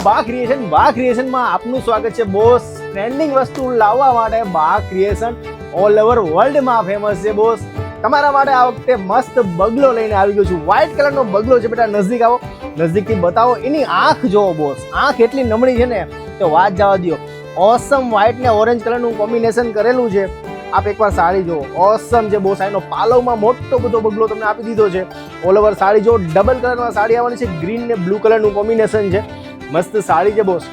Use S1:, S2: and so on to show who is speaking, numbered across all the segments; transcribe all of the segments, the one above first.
S1: બા ક્રિએશનમાં આપનું સ્વાગત છે બોસ. ટ્રેન્ડિંગ વસ્તુ લાવવા માટે બા ક્રિએશન ઓલ ઓવર વર્લ્ડમાં ફેમસ છે બોસ. તમારા માટે આ વખતે મસ્ત બગલો લઈને આવી ગયો છું. વ્હાઇટ કલરનો બગલો છે બેટા. નજીક આવો, નજીકથી બતાવો. એની આંખ જોવો બોસ, આંખ એટલી નમણી છે ને તો વાત જવા દો. ઓસમ વ્હાઇટ ને ઓરેન્જ કલરનું કોમ્બિનેશન કરેલું છે. આપ એકવાર સાડી જુઓ, ઓસમ છે બોસ. એનો પાલવમાં મોટો બધો બગલો તમને આપી દીધો છે. ઓલ ઓવર સાડી જો ડબલ કલરમાં સાડી આવવાની છે. ગ્રીન ને બ્લુ કલરનું કોમ્બિનેશન છે. મસ્ત સાડી છે બોસ.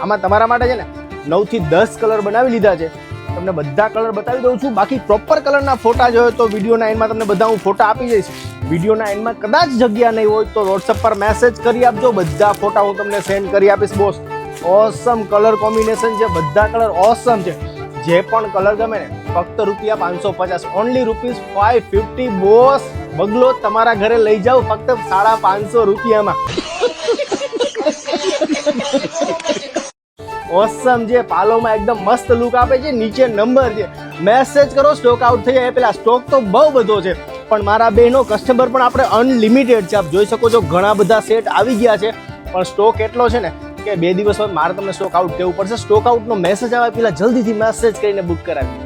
S1: આમાં તમારા માટે છે ને 9 થી 10 કલર બનાવી લીધા છે. તમને બધા કલર બતાવી દઉં છું. બાકી પ્રોપર કલરના ફોટા જોઈએ તો વિડીયોના એન્ડમાં તમને બધા હું ફોટા આપી જઈશ. વિડીયોના એન્ડમાં કદાચ જગ્યા નહીં હોય તો વોટ્સઅપ પર મેસેજ કરી આપજો. બધા ફોટા હું તમને સેન્ડ કરી આપીશ બોસ. ઓસમ કલર કોમ્બિનેશન છે. બધા કલર ઓસમ છે. જે પણ કલર ગમે ને ફક્ત ₹550, ઓનલી ₹550 બોસ. બગલો તમારા ઘરે લઈ જાઓ ફક્ત ₹550. ઓસમ છે. પાલોમાં એકદમ મસ્ત લુક આપે છે. નીચે નંબર છે. મેસેજ કરો, સ્ટોક આઉટ થઈ જાય. પેલા સ્ટોક તો બહુ બધો છે પણ મારા બહેનો કસ્ટમર પણ આપણે અનલિમિટેડ છે. આપ જોઈ શકો છો ઘણા બધા સેટ આવી ગયા છે પણ સ્ટોક એટલો છે ને કે 2 દિવસમાં મારે તમને સ્ટોક આઉટ કહેવું પડશે. સ્ટોક આઉટનો મેસેજ આવે પેલા જલ્દીથી મેસેજ કરીને બુક કરાવી.